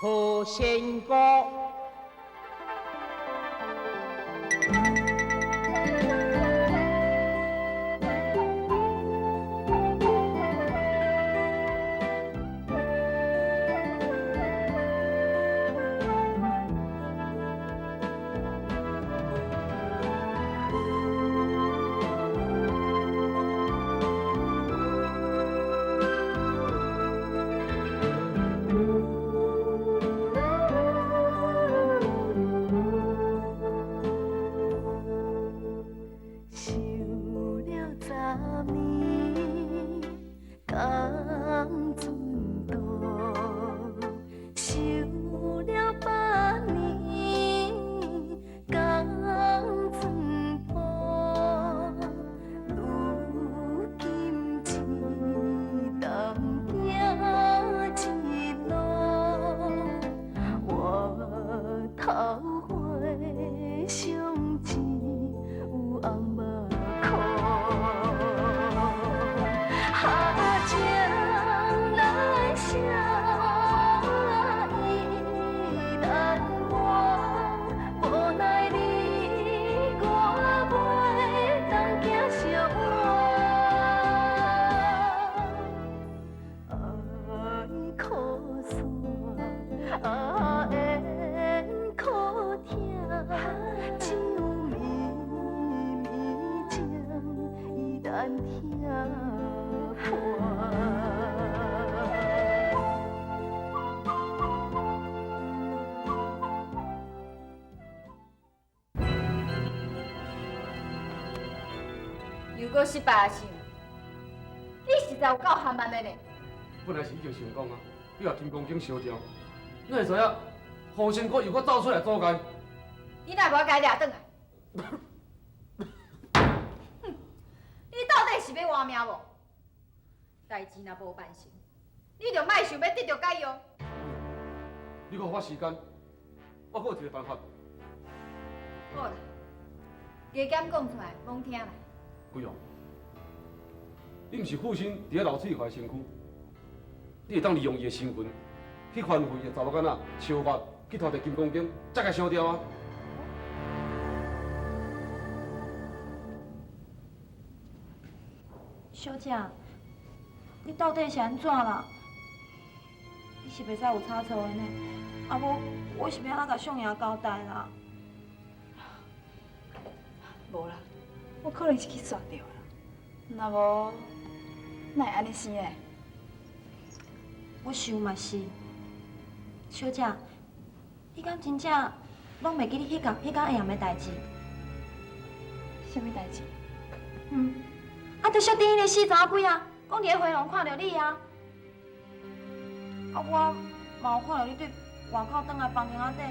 何仙姑。如果失败了想，你实在有够含慢的呢。本来是你就想讲啊，你甲金光景烧掉，你会知影何仙姑又搁走出来阻碍？你哪无该抓转来？你到底是要活命无？代志若无办成，你就莫想要得到解药。你给我时间，我还有一个办法。好啦，加减讲出来，讲听来。不用，你毋是父亲伫咧老水块身躯，你会当利用伊的身份去环回个查某囡仔烧法，去偷摕金光剑，再甲烧掉啊！小姐，你到底是安怎啦？你是袂使有差错的呢？啊无，我是要安怎甲相爷交代啦？无啦，我可能是去煞着啦。若无，哪会安尼生嘞？我想嘛是。小姐，你敢真正拢袂记你迄天下暗的代志？什么代志？啊，就小弟迄个死查某鬼啊，讲伫咧回廊看到你啊。啊，我嘛有看到你对外口转来房间仔底，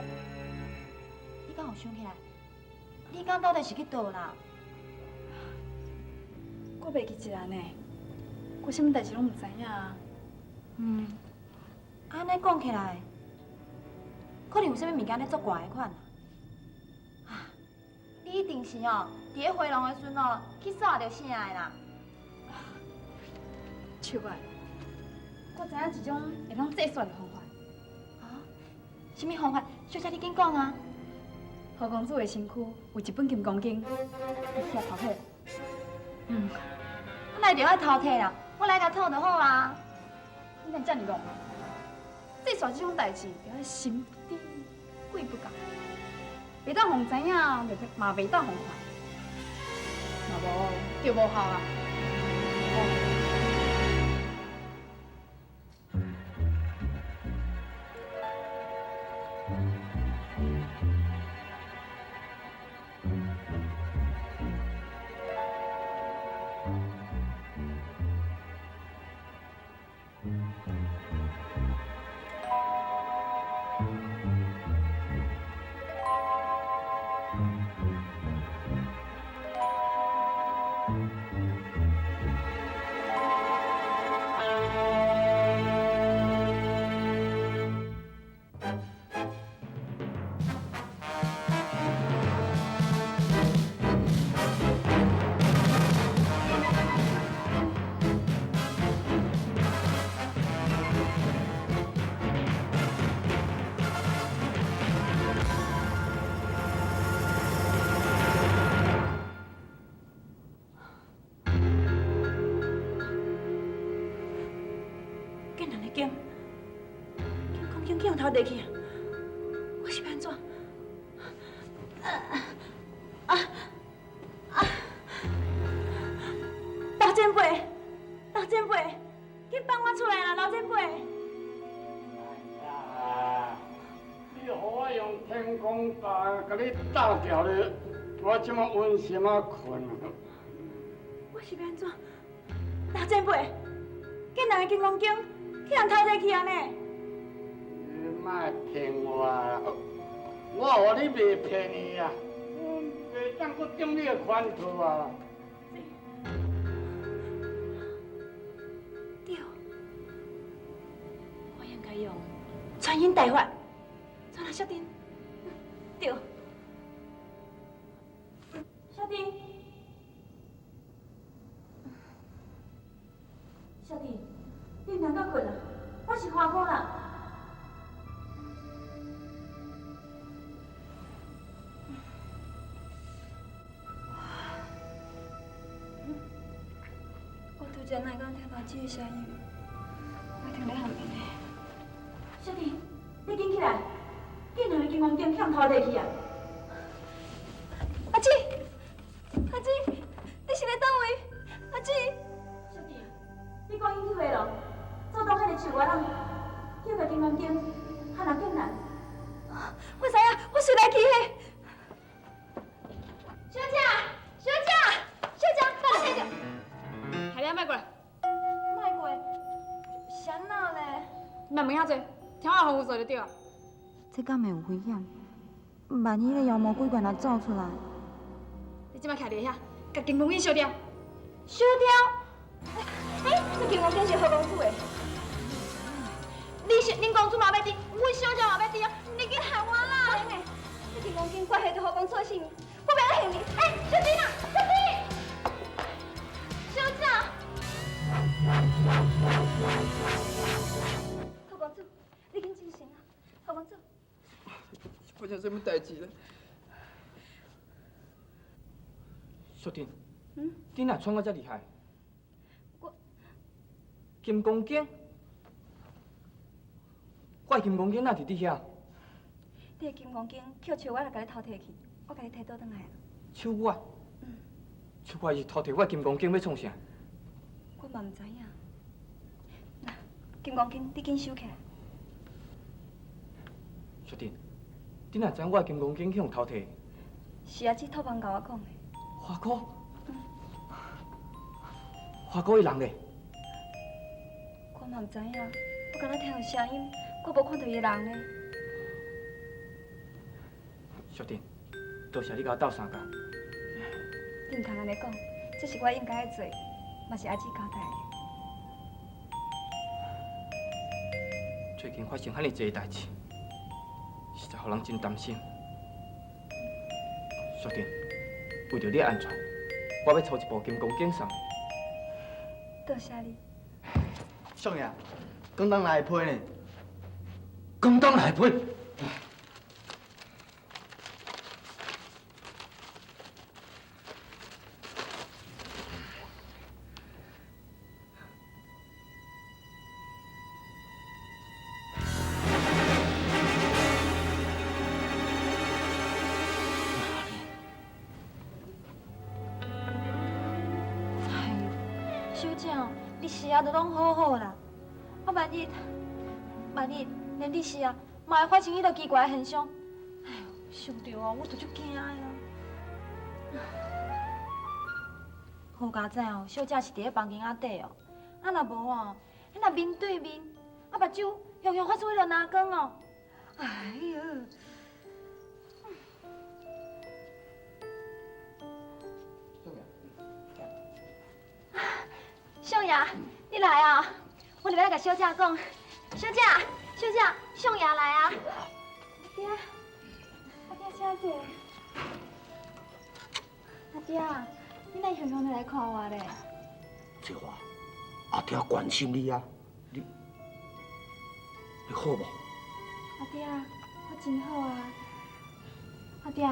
你敢有想起来？你敢到底是去倒啦？我袂记起来呢，我什么代志拢唔知影啊。安尼讲起来，可能有啥物物件咧作怪的款啊？你一定是哦，伫咧回廊的时阵哦，去煞着啥的啦？奇怪，我知影一种会当制算的方法。啊？什么方法？小姐，你紧讲啊！何公主的身躯有一本金刚经，你遐偷摕。我哪会着爱偷摕啦？我来甲偷就好啦。你敢遮尔戆？制算这种代志，要爱心不低，鬼不讲，袂当互知影，嘛袂当互看，若无就无效啊。竟然的经公经去互偷地去啊！我是要安怎？老前辈，老前辈，去放我出来啦！老前辈。你予我用天公大甲你斗掉咧，我即么温什么困啊？我是要安怎？老前辈，竟然的金光经去人偷摕去啊呢？你莫骗我啦！我和你袂骗你啊！我袂当搁中你的圈套啊！对，我应该用传音大法，传来小丁。对，小丁，小丁，你唔通搁困啊？我是花姑啦。我拄则哪会讲听到这个声音？我听咧后面呢。小弟，你紧起来！竟然金光店去人偷摕去啊！阿姊，阿姊，你是咧倒位？阿姊，小弟，你赶紧去回廊，做当迄个树外人，叫个金光店，喊人更难。我知影，我随来去迄。小姐，小姐，小姐，等一下。海莲，卖过来。卖过，谁闹咧？你莫问遐济，听我吩咐做就对啊。这敢会有危险？万一个妖魔鬼怪若走出来，你即摆徛伫遐，甲金光经烧掉。烧掉？这金光经是何公主的？恁公主嘛要滴，阮小姐嘛要滴啊！你紧害我啦！妹妹，这金光经怪下着何公主的性命，我不要害你！小弟啊，小弟，小姐，何公主，你紧精神啊！何公主。发生什么代志了？小丁，你哪闯到这厉害？我金光经，我的金光经哪伫你遐？你的金光经捡树我来甲你偷摕去，我甲你摕倒转来啊。手我？手我是偷摕我的金光经要创啥？我嘛唔知影。那金光经，你紧收起来。小丁，你哪知影我的金光经去互偷摕？是阿姊托梦甲我讲的。花哥？花哥伊人咧？我嘛唔知影，我敢若听到声音，我无看到伊人呢。小丁，多谢你甲我斗相共。你唔通安尼讲，这是我应该要做，嘛是阿姊交代的。最近发生遐尼济代志，实在互人真担心。小丁，为着你的安全，我要抽一部金光经送你。多谢你。少爷，广东来批呢？广东来批？小姐，你是啊，都拢好好啦。啊，万一连你是啊，嘛会发生迄个奇怪的现象，哎呦，想到哦，我都足惊的啊。好佳哉哦，小姐是伫咧房间仔底哦。啊，若无哦，迄若面对面，啊，目睭向向发出迄个蓝光哦。哎呦！少爷，你来啊！我入来甲小姐讲，小姐，少爷来啊！阿爹，请坐。阿爹，你哪雄雄的来看我咧？这话，阿爹关心你啊，你好无？阿爹，我真好啊。阿爹，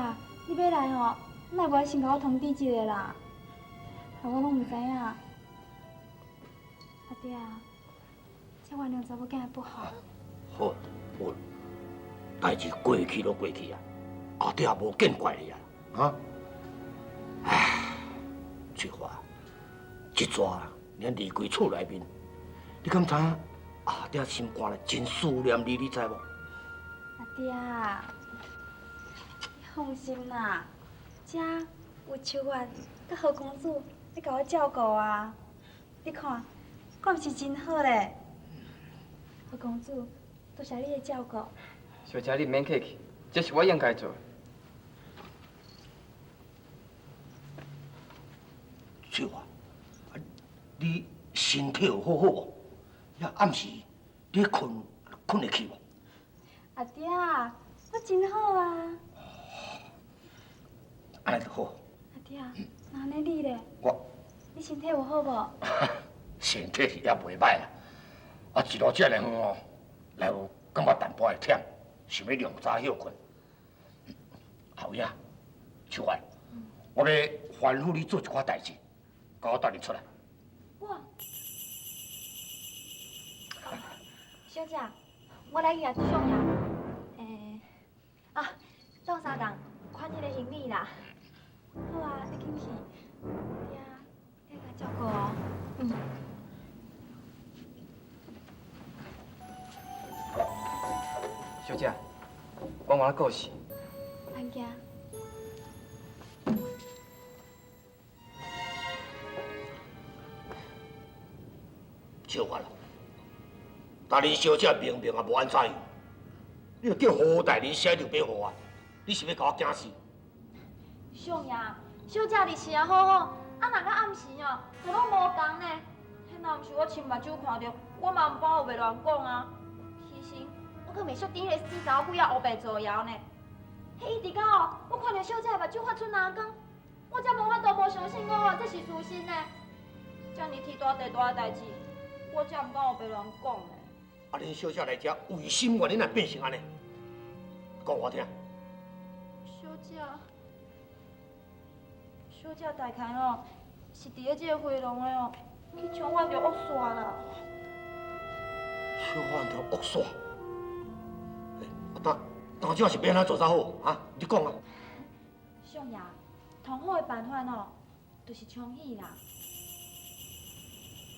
你要来吼，你若无先甲我通知一下啦，害我拢唔知影。阿爹，这原谅查某囝的不好。好，好，代志过去都过去啊，后底也无见怪你啊，啊！唉，翠花，一抓连离开厝内面，你敢知影后底心肝咧真思念你，你知无？阿爹，你放心啦，这有秋月甲何公主在甲我照顾啊。你看，我毋是真好咧。何公主，多谢你的照顾。小姐，你免客气，这是我应该做的。翠花，你身体有好好无？也暗时你困会去无？阿爹，我真好啊。安尼就好。阿爹，那安尼你咧？你身体有好无？身体是也袂歹啦，啊，一路遮尔远哦，来有感觉淡薄仔忝，想要量早休困。后影，秋华，我要吩咐你做一寡代志，甲我带你出来。我，小姐，我来约上呀。当三工，款你的行李啦。好啊，你紧去。爹，你甲照顾哦。小姐，我换告辞。安家。笑话啦！大林小姐明明也无安怎样，你著叫何大林写条笔互我，你是要甲我惊死？上爷，小姐日时也好好，啊，若到暗时哦，就拢无共呢。迄若毋是我亲目睭看到，我嘛唔保有袂乱讲啊。其实我可袂晓伫迄个死查某鬼仔黑白造谣呢。迄一直到哦，我看到小姐的目睭发出蓝光，我才无法度无相信我这是事实呢。遮尔天大地大的代志，我才唔敢有袂乱讲呢。啊，恁小姐来遮，为什么你若变成安尼？讲我听。小姐大概哦，是伫咧这个回廊的哦，去抢我条恶线啦。抢我条恶线？当这是要安怎做才好啊？你讲啊。相爷，上好的办法哦，就是冲喜啦。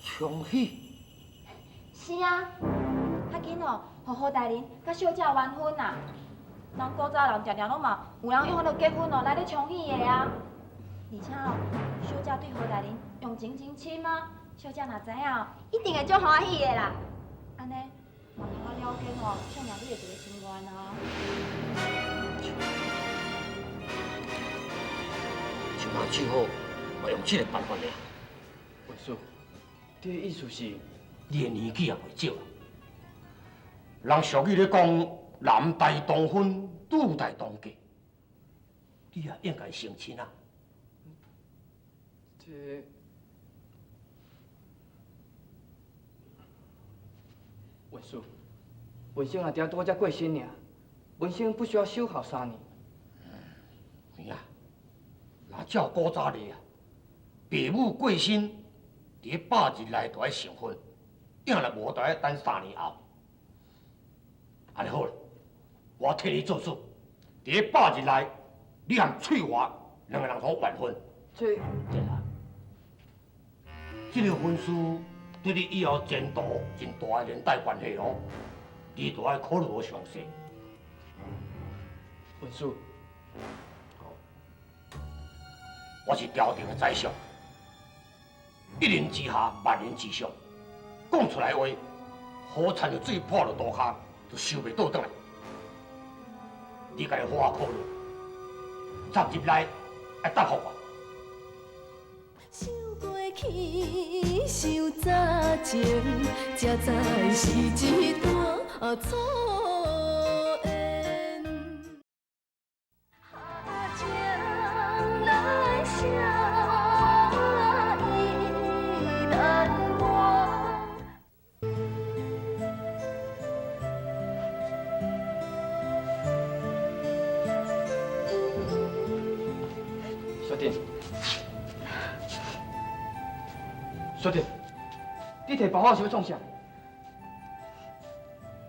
冲喜？是啊，较紧哦，互何大人甲小姐完婚啦。人古早人常常拢嘛，有人用迄个结婚哦来咧冲喜的啊。而且哦，小姐对何大人用情真深啊，小姐若知影哦，一定会足欢喜的啦。安尼，嘛通我了解哦，相爷你的一个心愿啊。就嘛最好，嘛用这个办法尔。文叔，你的意思是？你的年纪也袂少啊。人俗语咧讲，男大当婚，女大当嫁，你也应该成亲啊。文叔，文生也拄我才过身尔，文生不需要守孝3年。呀，若照古早例啊，父母过身，伫100日内就要成婚，要若无就要等3年后。安尼好了，我替你做主，伫100日内，你和翠华2个人好完婚。对啦。这个婚事对你以后前途真大的连带关系哦，你都要考虑好详细。文叔，我是朝廷的宰相，一人之下，万人之上，讲出来的话，好惨就水泼到涂骹，就收袂倒转来。你家己好好考虑，3日内要答复我。去想早前，才知是一段错缘。情来相依难忘。小弟。小弟，你摕包好是要创啥？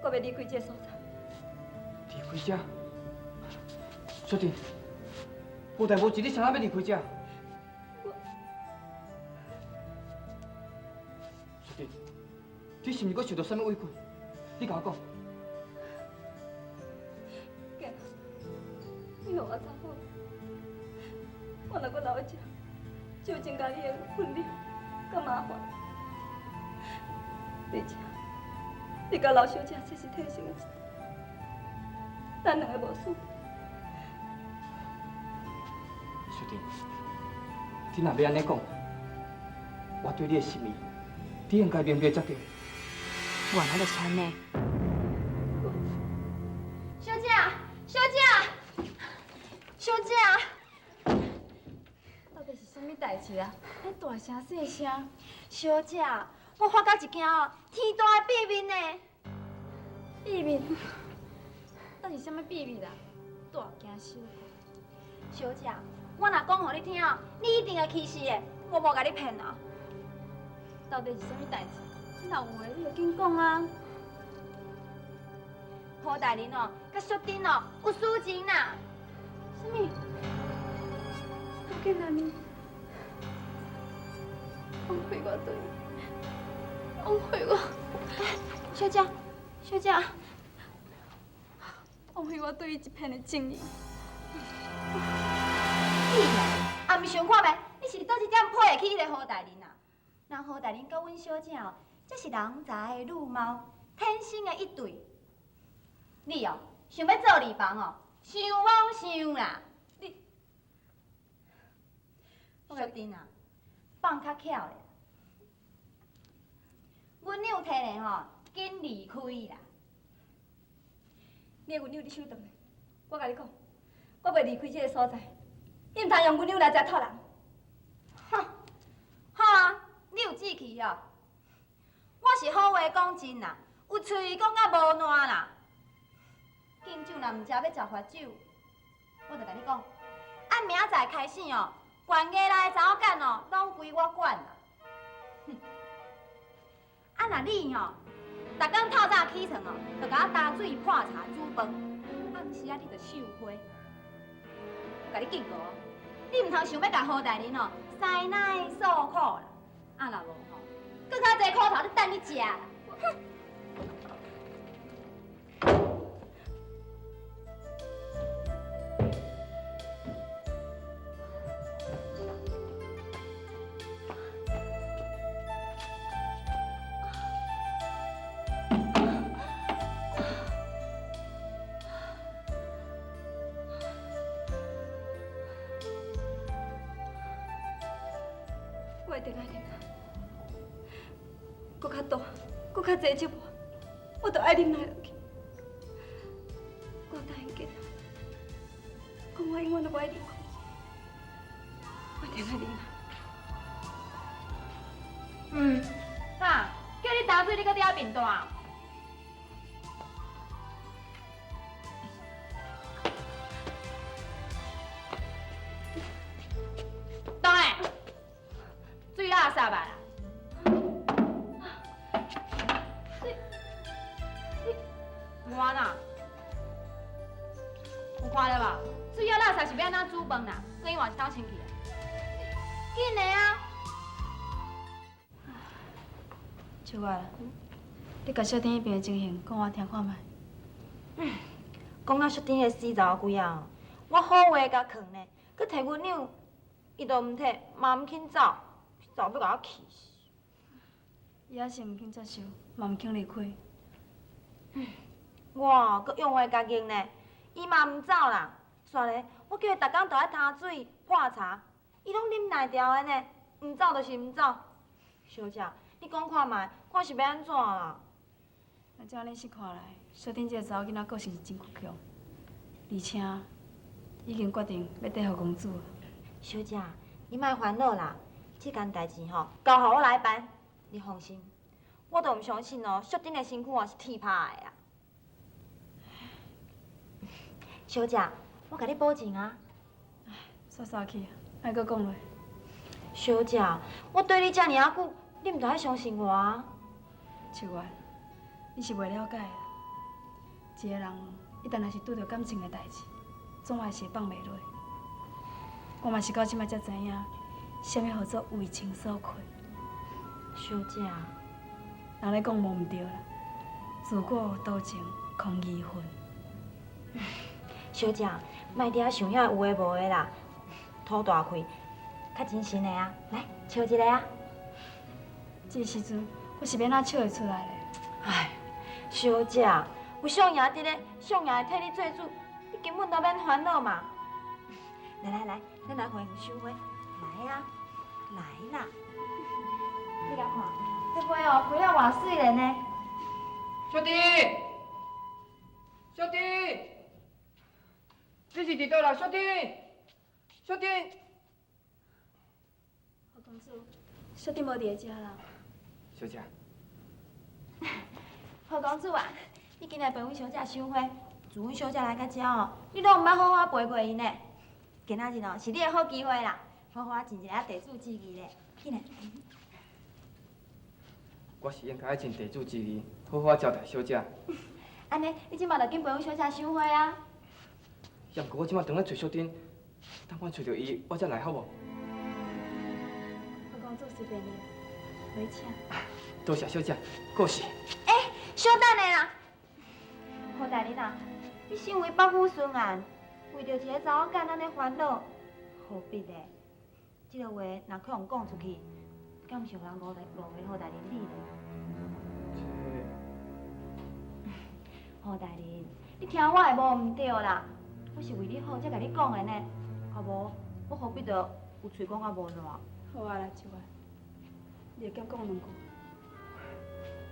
我要离开这个所在。离开这？小弟，无代无志，你啥要离开这？小弟，你是毋是阁受到什么委屈？你甲我讲。囝，你互我走好，我若阁留在这，就增加你的分量，甲麻烦。而且，你甲老小姐这是天生的一对，咱两个无输。小弟，你若要安尼讲，我对你的心意，你应该明白才对。原来就是安尼。小姐，小姐，小姐，到底是什么代志啊？你大声细声。小姐，我发觉一件哦，天大的秘密呢。秘密？到底什么秘密啦？大惊小怪。小姐，我若讲互你听哦，你一定会气死的，我无甲你骗哦。到底是什么代志？你若有话，你就紧讲啊。何大人哦，甲淑珍哦有私情啦。什么？我竟然枉费我对你，枉费我。小姐，小姐，枉费我对伊一片的情义。你啊，毋想看觅？你是倒一点配会起迄个何大人啊？人何大人甲阮小姐哦，这是人才的乳猫，天生的一对。你哦，想要做二房哦，想妄想啦！你，淑珍啊，放较巧咧。阮娘摕咧吼，紧离开啦。你的阮娘你手断咧，我甲你讲，我袂离开这个所在。你毋通用阮娘来食托人。哼，好啊，你有志气哦。我是好话讲真啦，有喙讲甲无烂啦。敬酒若毋食，要食罚酒。我著甲你讲，按明仔载开始哦，县衙内的查某囝哦，拢归我管啦。哼，啊若你哦，逐工透早起床哦，就甲我打水破茶煮饭，暗时啊你著绣花。我甲你警告哦，你毋通想要甲何大人哦塞奶诉苦啦，啊若无吼，更较济苦头咧等你食啦。哼！我一定爱啉啦，搁较大，搁较济酒，我都爱啉来落去。我答应给他，讲我永远都不爱离开，我一定爱啉啦。啥？叫你打水，你搁伫遐面大？当然，水垃圾吧啦。我啦，有看到无？水啊垃圾是要安怎煮饭啦？跟伊换一兜清气啊！紧的啊！秋啊，你甲小丁迄边的情形讲我听看觅。讲到淑珍个死查某鬼啊，我好话甲囥呢，佮摕阮娘，伊都毋摕，嘛毋肯走，走要甲我气死。伊也是毋肯接受，嘛毋肯离开。我佮用话甲硬呢，伊嘛毋走啦。煞咧，我叫伊逐工都爱摊水破茶，伊拢啉内调的呢，毋走就是毋走。小姐，你讲看觅，看是要安怎啦？那照恁是看来，小丁这个查某囡仔个性是真倔强，而且已经决定要缀合公主了。小姐，你莫烦恼啦，这件代志吼，交互我来办。你放心，我都毋相信哦，淑珍的身躯哦是天拍的啊。小姐，我甲你保证啊。煞去，莫阁讲落。小姐，我对你遮尔啊久，你毋着爱相信我啊。秋啊，你是袂了解啦。一个人哦，一旦若是拄着感情的代志，总还是会放袂落。我嘛是到即摆才知影，啥物叫做为情所困。小姐，人咧讲无毋对啦，自古多情空余恨。小姐，莫伫遐想遐有诶无诶啦，吐大气，较真心诶啊！来，笑一个啊！这时阵，我是要哪笑会出来咧？唉，小姐，有相爷伫咧，相爷会替你做主，你根本都免烦恼嘛。来来来，咱来回收花，来啊，来啦！你甲看，这花哦，开了偌水咧呢！小弟，小弟，你是伫倒啦？小弟，小弟，何公主，小弟无伫遮啦。小姐，何公主啊，你今日陪阮小姐赏花，自阮小姐来到遮哦，你拢毋捌好好陪过因呢。今仔日哦，是你的好机会啦，好好尽一下地主之义咧。紧来，我是应该尽地主之义，好好招待小姐。安尼，你即马就紧陪阮小姐赏花啊。要毋过我即马等咧找小丁，等我找到伊，我才来好无？何公主随便你，回请。多谢小姐，过时。小等下啦，好大人啊，你身为百夫顺案，为着一个查某囡仔咧烦恼，何必呢？这个话若可用讲出去，敢毋是有人误会好大人你呢？好大人，你听我的无毋对啦，我是为你好才甲你讲的呢，啊无我何必着有嘴讲啊无烂？好啊，来就啊，你会讲两句。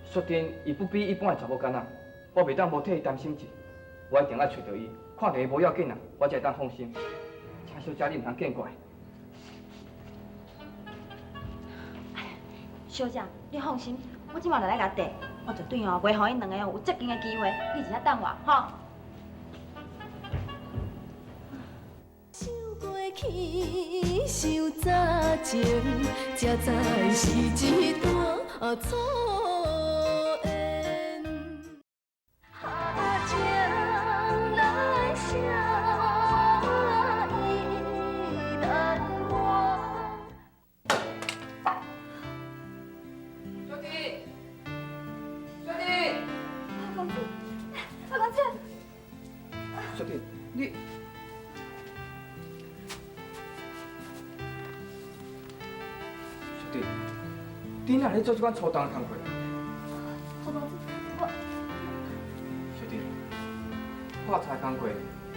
小丁，伊不比一般的查某囡仔，我袂当无替伊担心一，我一定要找到伊，看到伊无要紧啊，我才会当放心。请小姐你毋通见怪。小姐，你放心，我即马就来甲地，我绝对哦袂互因两个哦有接近的机会，你只要等我，吼。想过去，想早情，才知是一段错缘。好情来相依难忘。小弟，小弟，何公子，何公子，小弟，你。小弟，你哪咧做这款粗重的工课？何公子，我小弟，画菜工课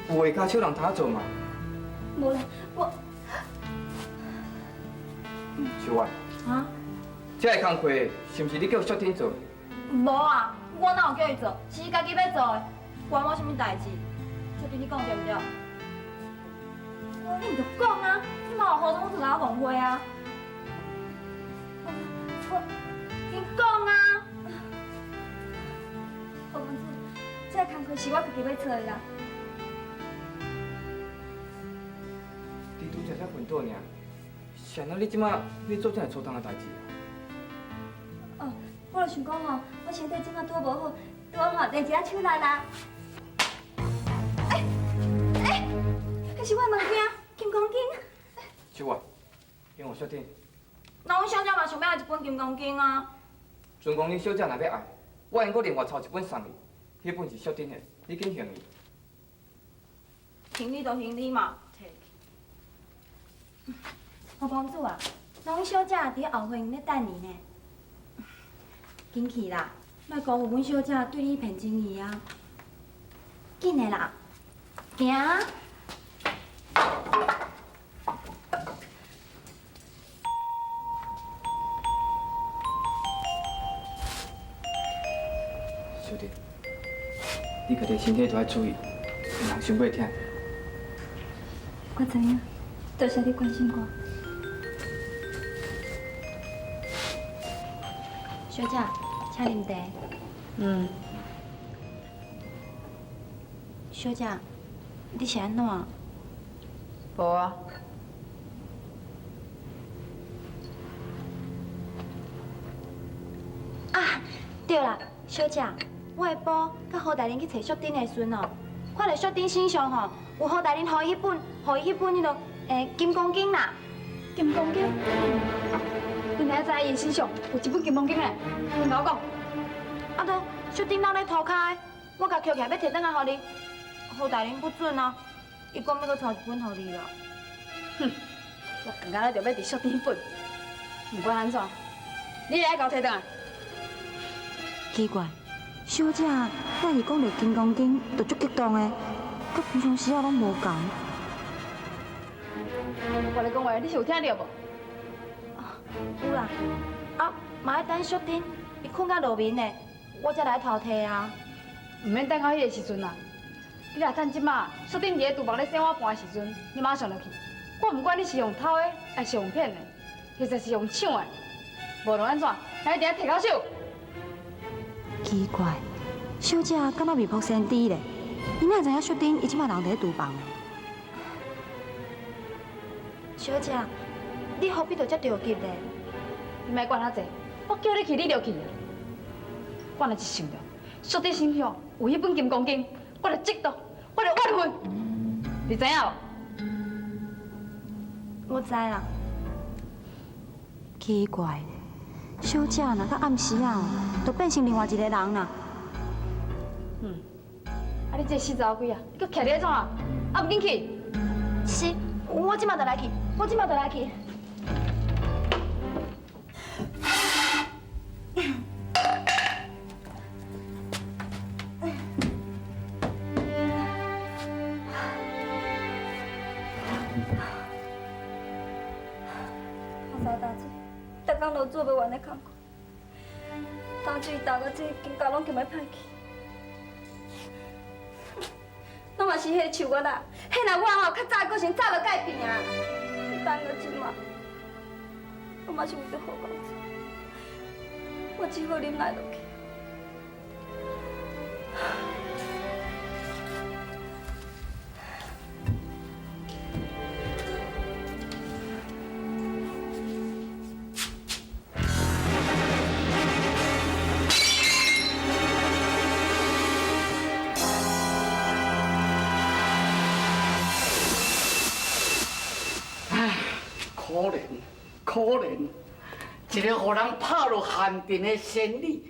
有会骹手人通做嘛？无啦，我小婉，啊，这个工课是毋是你叫小丁做？无啊，我哪有叫伊做，是伊家己要做的，关我什么代志？小弟，你讲对毋对？你唔着讲啊，你嘛有何总做甲我误会啊？你讲啊！何公主，这个工课是我家己要做的啦。你拄才混倒尔，想到你即马要做这样粗重的代志？哦，我就想讲吼，我身体即马拄无好，拄好吼，摕一下手来啦。迄是我的物件，金刚经。小婉，因为小丁，那阮小姐嘛想要一本金刚经啊。准讲你小姐若要爱，我应该另外抄一本送你，迄本是小丁的，你紧还伊。行李就行李嘛，何公主啊，那阮小姐伫后园咧等你呢。紧去啦，莫辜负阮小姐对你片情意啊！紧的啦，行。小弟，你家己身体都要注意，别人伤袂疼。我知影，多谢你关心我。小姐，请啉茶。小姐，你是安怎？无啊，啊，对啦，小姐，我下晡甲何大人去找小丁的时哦，看到小丁身上吼有何大人互伊迄本迄个金刚经啦。金刚经，你哪知伊身上有一本金刚经呢？你甲我讲。啊，都小丁闹咧涂骹的，我甲捡起来要摕转来互你，何大人不准啊，伊讲要搁抄一本互你啦。哼，我刚刚就要伫小丁本，不管安怎，你来甲我摕转来。奇怪，小姐那是讲到金刚经，就足激动的，佮平常时啊拢无共。我咧讲话，你是有听到无？有啦，啊，嘛要等小丁伊困到落眠的，我才来偷摕啊。唔免等到迄个时阵啦，你来趁即马，小丁伫咧厨房咧洗碗盘的时阵，你马上落去。我唔管你是用偷的，还是用骗的，或者是用抢的，无论安怎，还一定要摕到手。奇怪，小姐敢若未卜先知咧，伊哪知影小丁伊即马人伫咧厨房？小姐，你何必着遮着急咧？你莫管他济，我叫你去你就去。我若一想到小弟身上有迄本金刚经，我就嫉妒，我就怨恨，你知影无？我知啦。奇怪咧，小姐若到暗时啊，就变成另外一个人啦。啊你这死查某鬼啊，你搁徛咧创啊？啊，唔紧去。是，我即马就来去，我即马就来去。逐工都做不完的工课，打水打到这肩胛拢就要歹去。拢嘛是迄树我啦，迄若我吼较早个性早就改变啊，等到即马，我嘛是为着好工作，我只好忍耐落去。可怜，一个互人拍落限定的仙女，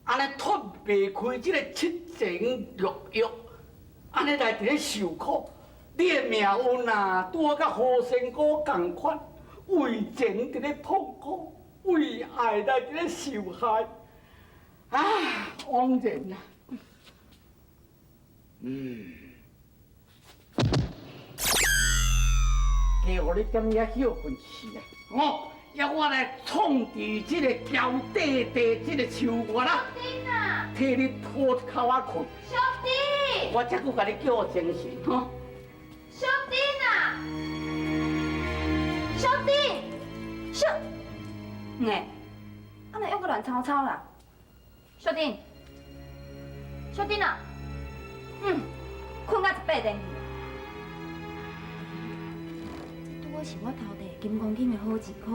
安尼脱袂开这个七情六欲，安尼来伫咧受苦。你的命运啊，拄好甲何仙姑同款，为情伫咧痛苦，为爱来伫咧受害。枉然啊！加互你点遐休困时啊！要我来创治这个娇滴滴这个树叶啦，替你拖口仔困。小丁，我才佫甲你叫精神吼。小丁啊，小丁，哎，安尼又搁乱吵吵啦。小丁，小丁啊，困到一8点去。拄好是我偷摕金刚经的好机会。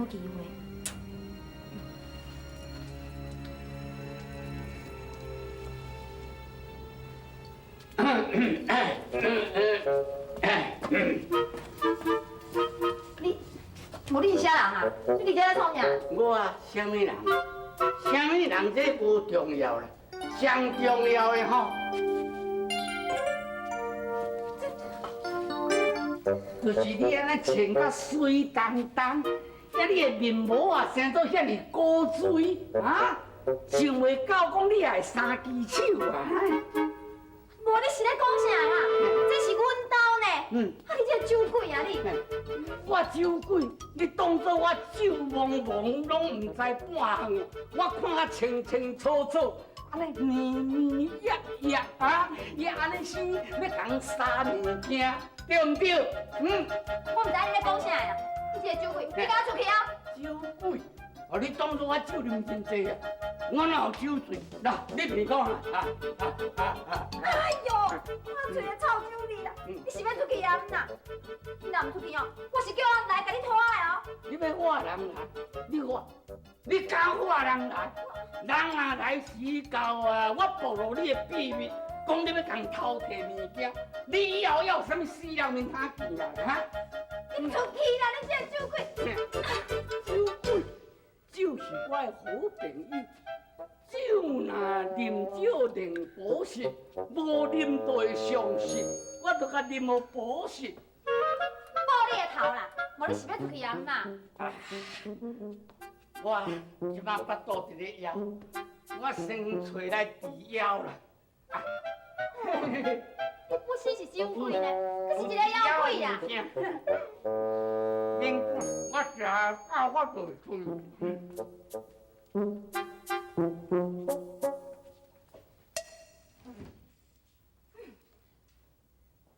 你是啥人啊？你伫遮咧创啥？我啊，什么人？什么人这无重要啦，上重要的吼，就是你安尼穿甲水当当，遐你的面膜啊生做遐尼古锥啊，想袂到讲你也会三只手啊！无，你是咧讲啥啦？这是阮兜呢。啊，你这酒鬼啊你！我酒鬼，你当作我酒蒙蒙，拢唔知半项，我看啊清清楚楚，安尼黏黏压压啊，也安尼是要讲杀物件，对唔对？我唔知你咧讲啥啦。你这酒鬼，你赶快出去啊！酒鬼，哦，你当作我酒啉真济啊？我哪有酒醉？来，你别讲啦！哎呦，我找个臭酒味啦！你是要出去啊？呐？你若唔出去哦，我是叫人来甲你拖的哦。你要我人来，你教我人来，人啊来时到啊，我暴露你的秘密，讲你要共偷摕物件，你以后要有啥物死人面他见啦？哈？你出去啦！你这个酒鬼！酒鬼就是我的好朋友。酒若啉酒能保湿，无啉就会伤湿。我著甲啉好保湿。无你的头啦！无你是要出去啊？呐？我即摆腹肚一个枵，我先找来治枵啦。你本身是酒鬼呢，可是一个妖鬼啦！免讲，我食饱我就会睡。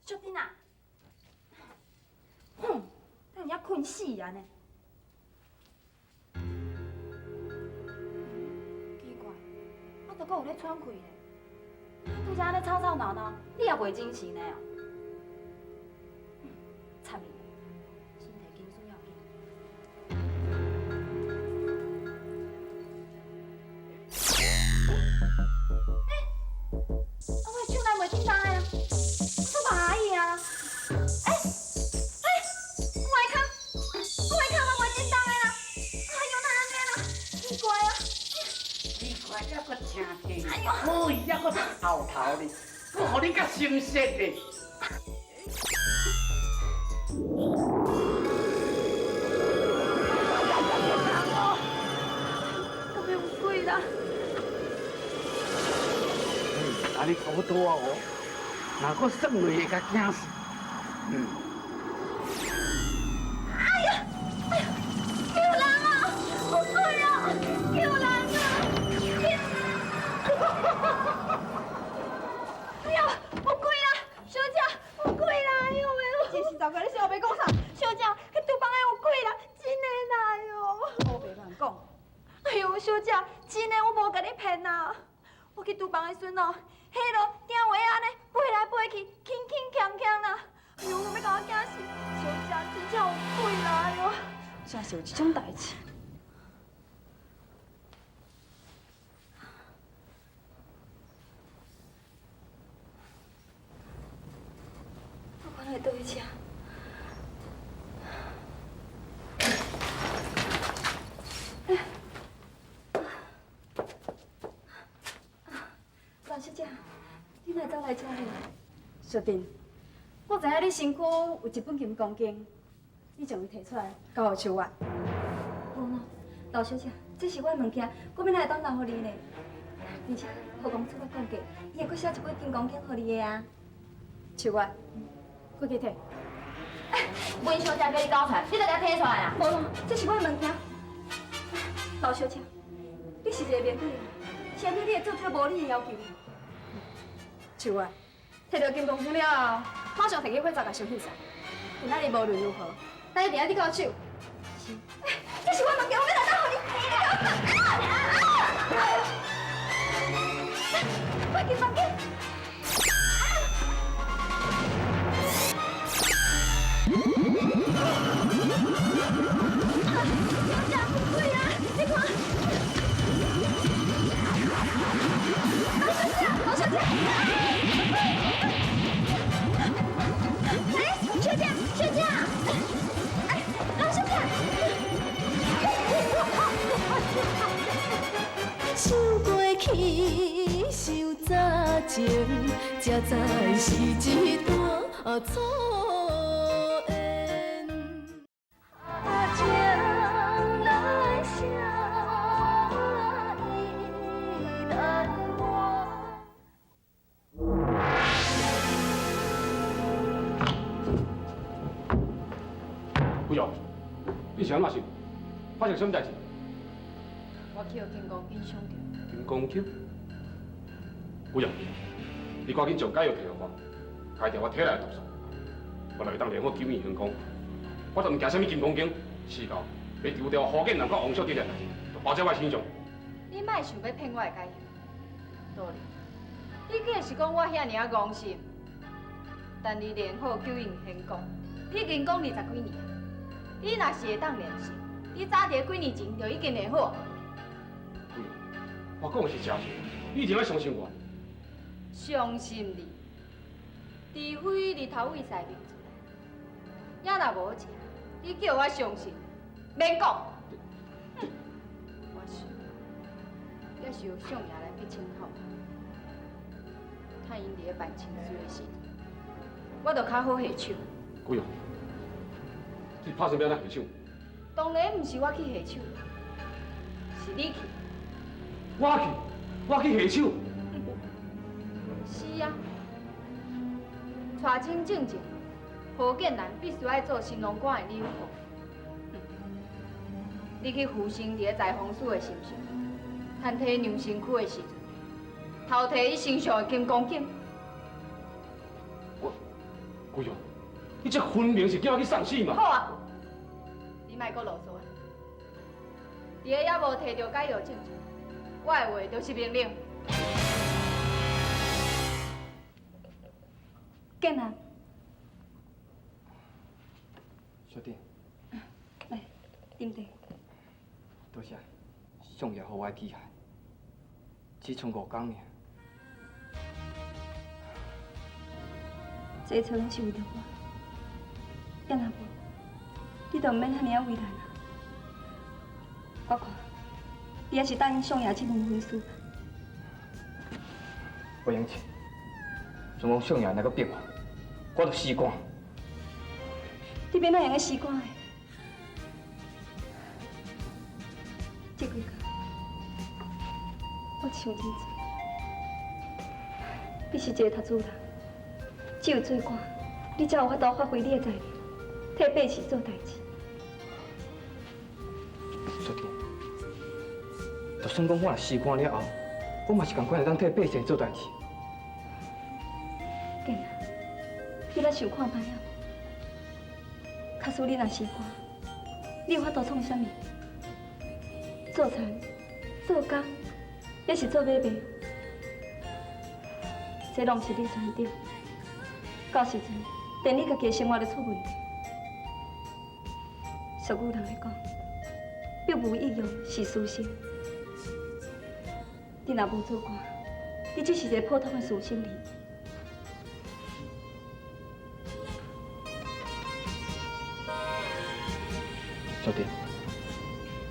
小丁啊，哼，等人困死啊呢！奇怪，我都讲有咧喘气咧，拄则安尼吵吵闹闹，你也袂精神呢哦。惨哩，身体紧需要紧。我手内袂叮当的啊，我麻伊啊！我的脚嘛袂叮当的啦！哎呦，哪安尼啦？奇怪啊！奇怪，还阁听听，好伊还阁后头哩，我互你较心塞哩。咁有鬼啦！啊，你搞多啊哦，若阁算落会甲惊死。救人啊！好鬼啊！救人啊！哎呀，有鬼啦！小姐，有鬼啦！哎呦喂！真是糟糕，你小别讲啥？小姐，迄厨房内有鬼啦！真的啦哟！我袂乱讲。哎呦，小姐，真的，我无甲你骗呐。我去厨房的时阵哦，迄落鼎位安尼飞来飞去，铿铿锵锵啦！哎呦，我要甲我惊死！小姐，真正有鬼啦！哎呦！真是有这种代志。我看会倒去吃。老小姐，你哪走来这里？小丁，我知影你身躯有一本金刚经。你将伊摕出来，交互手我。无喏，老小姐，这是我的物件，我要哪会当留互你呢？而且，何公主我讲过，伊会搁写一本金刚经互你的啊。手我，快去摕。文小姐叫你交出来，你就甲摕出来啦。无喏，这是我的物件。老小姐，你是一个面对人，前天你会做这无理的要求。手我，摕到金刚经了后，马上摕去火灶甲烧起噻。今仔日无论如何。咱一定要你交手。是，这是我物件，我要来当互你。快紧快紧！小姐，不对啊！你看，老小姐，小姐，小姐。想过去，想早前，才知是一段错缘。情来相依难忘。不要，你是安怎想？发生什么代志？我去互金刚经想着。金刚经？不要，你赶紧将解药摕互我，开条我体内毒素，我来当连我救命成功。我就唔惊什么金刚经，死到要丢掉福建人甲王小弟的代志，就包在我身上。你莫想要骗我的解药。道理，你竟然是讲我遐尔啊戆心，但你练好九阴玄功，已经讲20几年啊。你若是会当练习，你早伫几年前就已经练好。我讲的是真事，你一定要相信我。相信你，除非日头位晒明出来，也若无食，你叫我相信，免讲。我想，也是由相爷来去请候，趁因伫咧办清书的时阵，我就较好下手。贵哦，你拍算要咱下手？当然毋是我去下手，是你去。我去下手。是啊，娶亲正正，何建南必须爱做新郎官的礼服。你去复兴伫咧裁缝署的心上，探体娘身躯的时阵，偷摕伊身上的金光镜。贵哦，你这分明是叫我去送死嘛！好啊，你莫阁啰嗦啊！伫咧还无摕到解药证据，我的话就是命令。建南，小弟，来，啉茶。多谢，相爷予我记下，只剩5天尔。这一切拢是为着我。要若无，你就毋免遐尔啊为难啊。我看，你还是答应相爷这门婚事。不用钱，如果相爷若阁逼我就死光。你免那样个死光的。这几工，我想真多。你是一个读书人，只有做官，你才有法度发挥你的才能，替百姓做代志。小弟，就算讲我若死光了后，我嘛是共款会当替百姓做代志。建啊，你来想看歹啊无？假使你若死光，你有法度创啥物？做田、做工，也是做买卖，这拢毋是你选择。到时阵，连你家己的生活都出问题。俗语人咧讲，表无意用是私心。你若无做官，你只是一个普通的私生儿。小弟，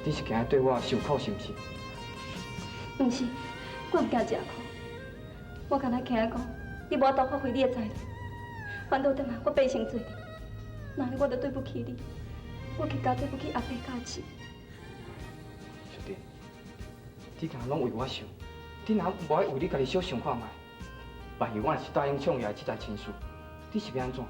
你是惊对我受苦是毋是？毋是，我毋惊吃苦，我敢若惊讲你无法度发挥你的才能，反倒等下我百姓做哩，那我就对不起你，我去交对不起阿伯家己。小弟，你敢拢为我想，你若无爱为你家己小想看卖，万一我若是答应相爷这台亲事，你是要安怎？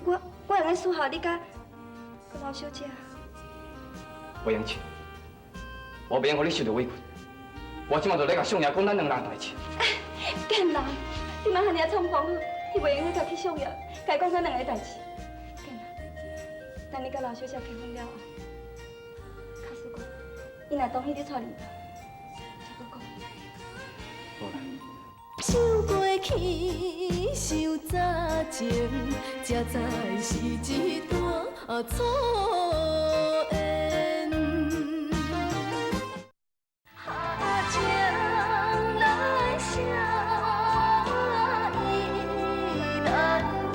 我会来伺候你甲老小姐。不用钱，我不用让你受到委屈。我即马就来甲相爷讲咱两人代志。建人，你莫遐尔猖狂哦！你袂用去甲去相爷，甲伊讲咱两个代志。建人，等你甲老小姐结婚了后，假使讲伊若同意你娶你，再搁讲。好啦。想过去，想早前，才知是一段错缘。情难舍，意难忘。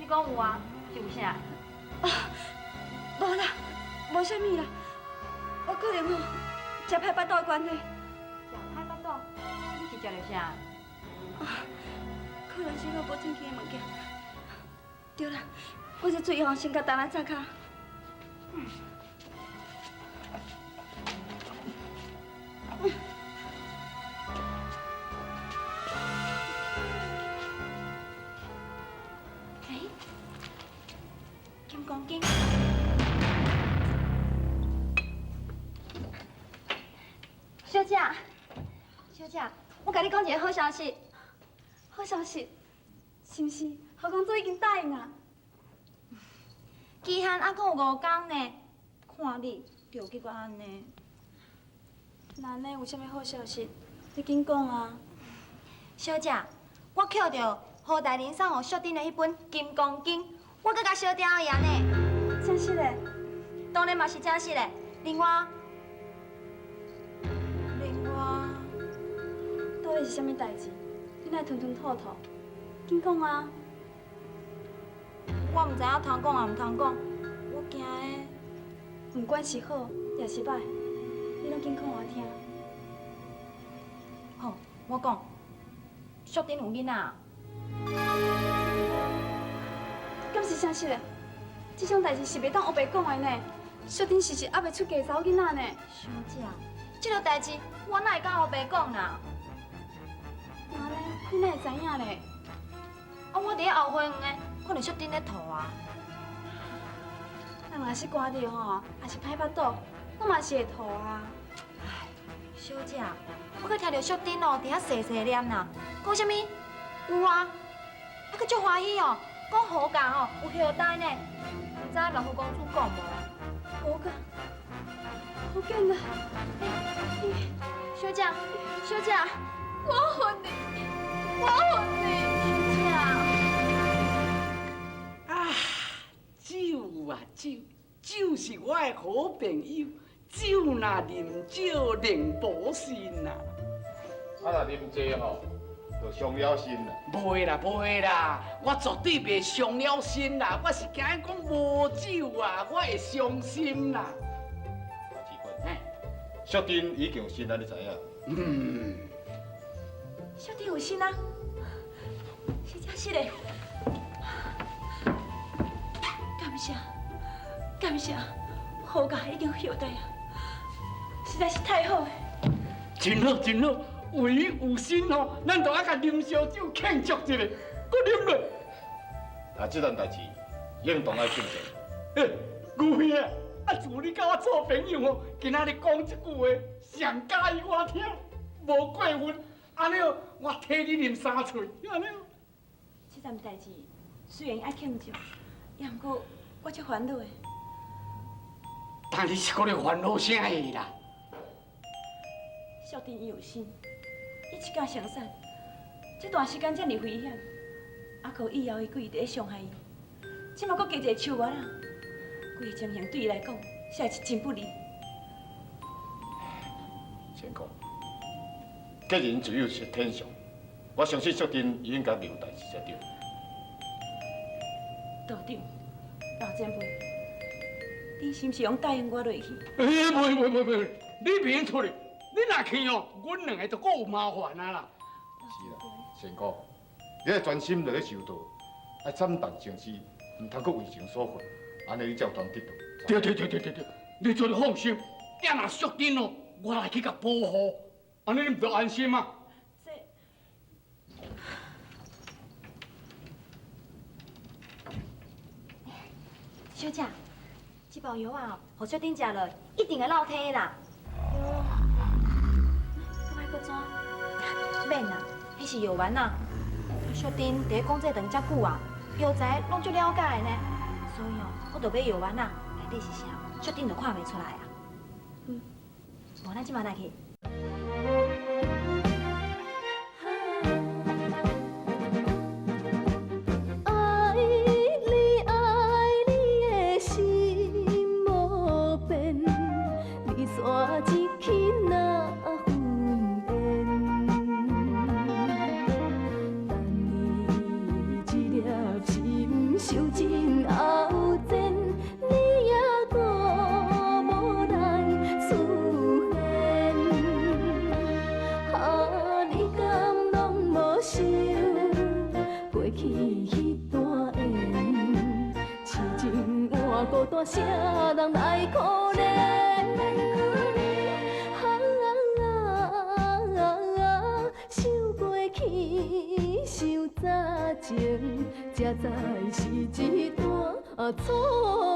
讲有啊，是有啥？无啦，无啥物啦，我可能吼食歹巴肚的关系。食歹巴肚？你是食着啥？可能是我无正经的物件。对啦，我这水吼先甲当来炸卡。金光金。小姐，小姐，我甲你讲一个好消息。好消息，是毋是？校工作已经答应啊。期限还阁有5天呢，看你就结果安尼。那安尼有啥物好消息？你紧讲啊！小姐，我捡到何大人送互小丁的迄本《金刚经》，我搁甲烧掉去安尼。真是嘞！当然嘛是真实的。另外，到底是啥物代志？你来吞吞吐吐，紧讲啊！我毋知影通讲也毋通讲，我惊的。毋管是好也是歹，你拢紧讲我听。好，我讲，小丁有囡仔。敢是真实的？这种代志是袂当黑白讲的呢。小丁是还袂出嫁查某囡仔呢。小姐，这个代志我哪会敢黑白讲啦？那呢？你哪会知影嘞？啊，我伫咧后花园的，可能小丁咧吐啊。人若是寒着吼，也是歹巴肚，我嘛是会吐啊。唉，小姐，我搁听到小丁哦，伫遐细细念啦，讲啥物？有啊，啊，搁足欢喜哦，讲好假哦，有后代呢。毋知甲副公主讲无？好个，好紧啊！小姐，小姐，我恨你，我恨你，小姐。啊，酒啊酒，酒是我的好朋友，酒若啉少，令保身呐。啊，若啉济吼，就伤了身啦。袂啦袂啦，我绝对袂伤了身啦，我是惊讲无酒啊，我会伤心啦。大志坤，小丁已经有身啊，你知影？小弟有心啊，是真是嘞。感谢，好家已经后代啊，实在是太好了。真好真好，为伊有心吼，咱就爱甲啉烧酒庆祝一下，搁啉落。啊，这件代志应当爱庆祝。牛兄啊，自你甲我做朋友哦，今仔日讲这句话，上介意我听，无过分。安尼哦，我替你啉3喙，安尼哦。这件代志虽然爱庆祝，也毋过我足烦恼的。但你是搁咧烦恼啥个啦？小丁伊有心，伊一家相散，这段时间遮尔危险，啊，可以后伊规伫咧伤害伊，即马搁加一个手腕啊，规个情形对伊来讲，实在是真不利。千哥，吉人自有是天相，我相信小丁已经甲刘代志才对。道长，老前辈，你是毋是用答应我落去？袂，你免出去，你若去哦，阮两个就搁有麻烦啊啦。是啦，千哥，你要专心落咧修道，要惨淡情绪，唔通搁为情所困，安尼你才有通得到。对，你做放心，要若属丁哦，我来去甲保护，安尼你唔就安心啊？小姐，这包药啊，互小丁食落，一定会落体的啦。搁爱搁怎？免啦，迄是药丸啊。小丁伫咧讲这段遮久啊，药材拢足了解的呢。所以哦，我着买药丸啊，内底是啥，小丁就看袂出来啊。无咱即马来去。孤单谁人来可怜？想过去，想早前，才知是一段错